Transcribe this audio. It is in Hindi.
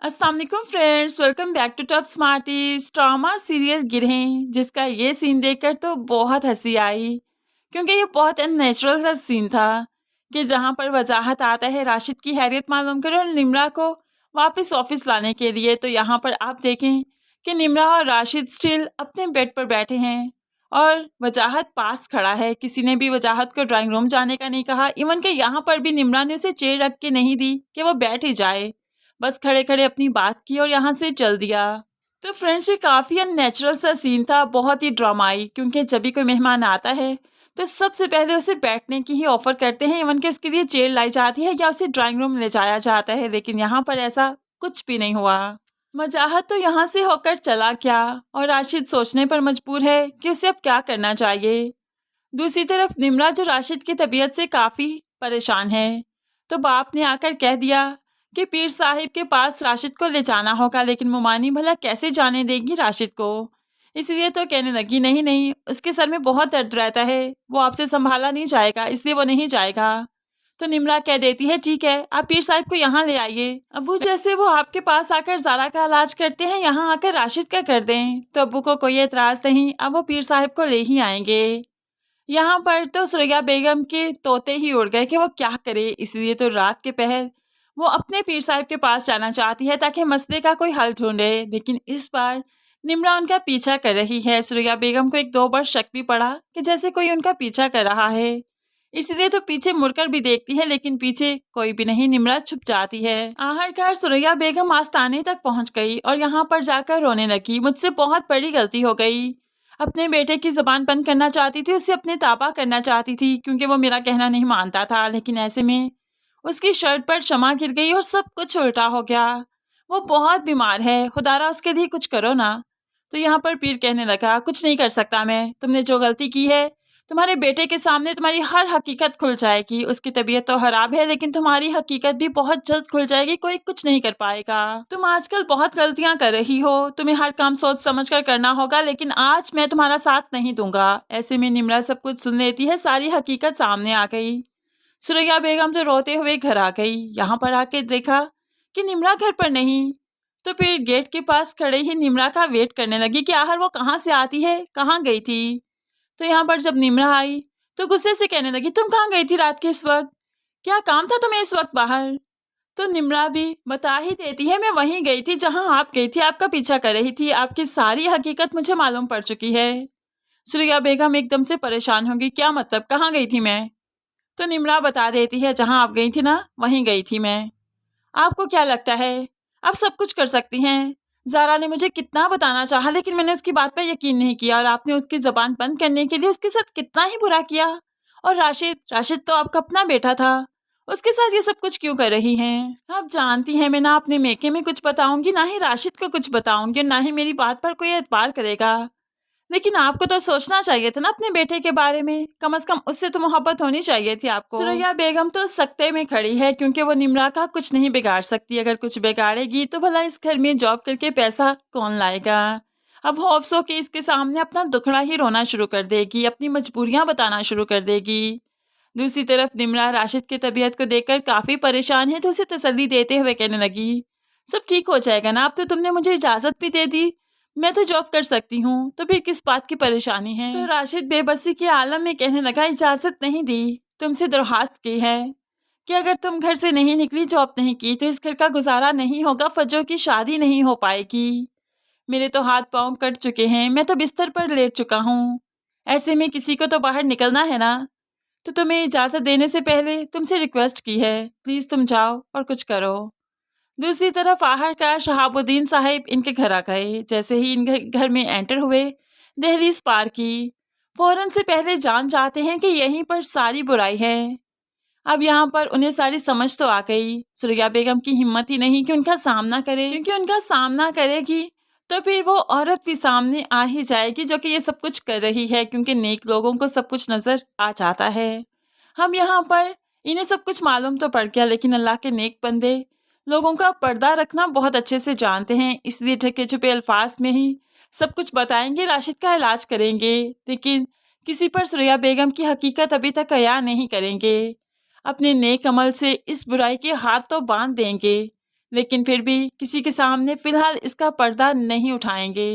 अस्सलाम वालेकुम friends, welcome back to Top Smarties. Drama serial Girhein जिसका ये सीन देखकर तो बहुत हंसी आई, क्योंकि ये बहुत अननेचुरल सा सीन था कि जहाँ पर वजाहत आता है राशिद की हैरियत मालूम करें और निम्रा को वापस ऑफिस लाने के लिए। तो यहाँ पर आप देखें कि निम्रा और राशिद स्टिल अपने बेड पर बैठे हैं और वजाहत पास खड़ा है। किसी ने भी वजाहत को ड्राइंग रूम जाने का नहीं कहा। इवन के यहाँ पर भी निम्रा ने उसे चेयर रख के नहीं दी कि वो बैठ ही जाए, बस खड़े खड़े अपनी बात की और यहाँ से चल दिया। तो फ्रेंड्स, ये काफ़ी अननेचुरल सा सीन था, बहुत ही ड्रामाई, क्योंकि जब भी कोई मेहमान आता है तो सबसे पहले उसे बैठने की ही ऑफर करते हैं। इवन के उसके लिए चेयर लाई जाती है या उसे ड्राइंग रूम ले जाया जाता है, लेकिन यहाँ पर ऐसा कुछ भी नहीं हुआ। मजाहत तो यहाँ से होकर चला क्या और राशिद सोचने पर मजबूर है कि उसे अब क्या करना चाहिए। दूसरी तरफ निम्रा जो राशिद की तबीयत से काफ़ी परेशान है, तो बाप ने आकर कह दिया कि पीर साहिब के पास राशिद को ले जाना होगा, लेकिन मुमानी भला कैसे जाने देगी राशिद को। इसलिए तो कहने लगी नहीं नहीं, उसके सर में बहुत दर्द रहता है, वो आपसे संभाला नहीं जाएगा, इसलिए वो नहीं जाएगा। तो निम्रा कह देती है ठीक है, आप पीर साहिब को यहाँ ले आइए। अबू जैसे वो आपके पास आकर ज़ारा का इलाज करते हैं, यहाँ आकर राशिद का कर दें। तो अबू को कोई एतराज़ नहीं, अब वो पीर साहिब को ले ही आएंगे। यहाँ पर तो सुरैया बेगम के तोते ही उड़ गए कि वो क्या करे। इसलिए तो रात के पहर वो अपने पीर साहिब के पास जाना चाहती है ताकि मसले का कोई हल ढूंढे, लेकिन इस बार निम्रा उनका पीछा कर रही है। सुरैया बेगम को एक दो बार शक भी पड़ा कि जैसे कोई उनका पीछा कर रहा है, इसलिए तो पीछे मुड़कर भी देखती है, लेकिन पीछे कोई भी नहीं। निम्रा छुप जाती है। आखिरकार सुरैया बेगम आस्ताने तक पहुंच गई और यहाँ पर जाकर रोने लगी। मुझसे बहुत बड़ी गलती हो गई, अपने बेटे की ज़बान बंद करना चाहती थी, उसे अपने ताबा करना चाहती थी, क्योंकि वो मेरा कहना नहीं मानता था। लेकिन ऐसे में उसकी शर्ट पर क्षमा गिर गई और सब कुछ उल्टा हो गया। वो बहुत बीमार है, खुदारा उसके लिए कुछ करो ना। तो यहाँ पर पीर कहने लगा कुछ नहीं कर सकता मैं, तुमने जो गलती की है तुम्हारे बेटे के सामने तुम्हारी हर हकीकत खुल जाएगी। उसकी तबीयत तो खराब है, लेकिन तुम्हारी हकीकत भी बहुत जल्द खुल जाएगी, कोई कुछ नहीं कर पाएगा। तुम आजकल बहुत गलतियां कर रही हो, तुम्हें हर काम सोच समझ कर करना होगा, लेकिन आज मैं तुम्हारा साथ नहीं दूंगा। ऐसे में निम्रा सब कुछ सुन लेती है, सारी हकीकत सामने आ गई। सुरैया बेगम तो रोते हुए घर आ गई। यहाँ पर आके देखा कि निम्रा घर पर नहीं, तो फिर गेट के पास खड़े ही निम्रा का वेट करने लगी कि आखिर वो कहाँ से आती है, कहाँ गई थी। तो यहाँ पर जब निम्रा आई तो गुस्से से कहने लगी तुम कहाँ गई थी रात के इस वक्त, क्या काम था तुम्हें इस वक्त बाहर। तो निम्रा भी बता ही देती है मैं वहीं गई थी जहाँ आप गई थी, आपका पीछा कर रही थी, आपकी सारी हकीकत मुझे मालूम पड़ चुकी है। सुरैया बेगम एकदम से परेशान होगी, क्या मतलब, कहाँ गई थी मैं। तो निम्रा बता देती है जहाँ आप गई थी ना, वहीं गई थी मैं। आपको क्या लगता है आप सब कुछ कर सकती हैं। ज़ारा ने मुझे कितना बताना चाहा, लेकिन मैंने उसकी बात पर यकीन नहीं किया, और आपने उसकी ज़बान बंद करने के लिए उसके साथ कितना ही बुरा किया। और राशिद राशिद तो आपका अपना बेटा था, उसके साथ ये सब कुछ क्यों कर रही हैं। आप जानती हैं मैं ना अपने मेके में कुछ बताऊंगी, ना ही राशिद को कुछ बताऊंगी, ना ही मेरी बात पर कोई एतबार करेगा। लेकिन आपको तो सोचना चाहिए था ना अपने बेटे के बारे में, कम से कम उससे तो मोहब्बत होनी चाहिए थी आपको। सुरैया बेगम तो सख्ते में खड़ी है, क्योंकि वो निम्रा का कुछ नहीं बिगाड़ सकती। अगर कुछ बिगाड़ेगी तो भला इस घर में जॉब करके पैसा कौन लाएगा। अब होप्स हो कि इसके सामने अपना दुखड़ा ही रोना शुरू कर देगी, अपनी मजबूरियां बताना शुरू कर देगी। दूसरी तरफ निम्रा राशिद की तबीयत को देखकर काफ़ी परेशान है, तो उसे तसल्ली देते हुए कहने लगी सब ठीक हो जाएगा ना, अब तो तुमने मुझे इजाज़त भी दे दी, मैं तो जॉब कर सकती हूँ, तो फिर किस बात की परेशानी है। तो राशिद बेबसी के आलम में कहने लगा इजाज़त नहीं दी, तुमसे दरख्वास्त की है कि अगर तुम घर से नहीं निकली, जॉब नहीं की, तो इस घर का गुजारा नहीं होगा, फजो की शादी नहीं हो पाएगी। मेरे तो हाथ पाँव कट चुके हैं, मैं तो बिस्तर पर लेट चुका हूँ, ऐसे में किसी को तो बाहर निकलना है ना। तो तुम्हें इजाज़त देने से पहले तुमसे रिक्वेस्ट की है, प्लीज़ तुम जाओ और कुछ करो। दूसरी तरफ आखिरकार शहाबुद्दीन साहिब इनके घर आ गए। जैसे ही इनके घर में एंटर हुए, दहलीज पार की, फौरन से पहले जान जाते हैं कि यहीं पर सारी बुराई है। अब यहाँ पर उन्हें सारी समझ तो आ गई। सुरैया बेगम की हिम्मत ही नहीं कि उनका सामना करे, क्योंकि उनका सामना करेगी तो फिर वो औरत भी सामने आ ही जाएगी जो कि ये सब कुछ कर रही है, क्योंकि नेक लोगों को सब कुछ नज़र आ जाता है। हम यहाँ पर इन्हें सब कुछ मालूम तो पड़ गया, लेकिन अल्लाह के नेक बंदे लोगों का पर्दा रखना बहुत अच्छे से जानते हैं, इसलिए ढके छुपे अल्फाज में ही सब कुछ बताएंगे, राशिद का इलाज करेंगे, लेकिन किसी पर सुरैया बेगम की हकीकत अभी तक अया नहीं करेंगे। अपने नेक अमल से इस बुराई के हाथ तो बांध देंगे, लेकिन फिर भी किसी के सामने फ़िलहाल इसका पर्दा नहीं उठाएँगे।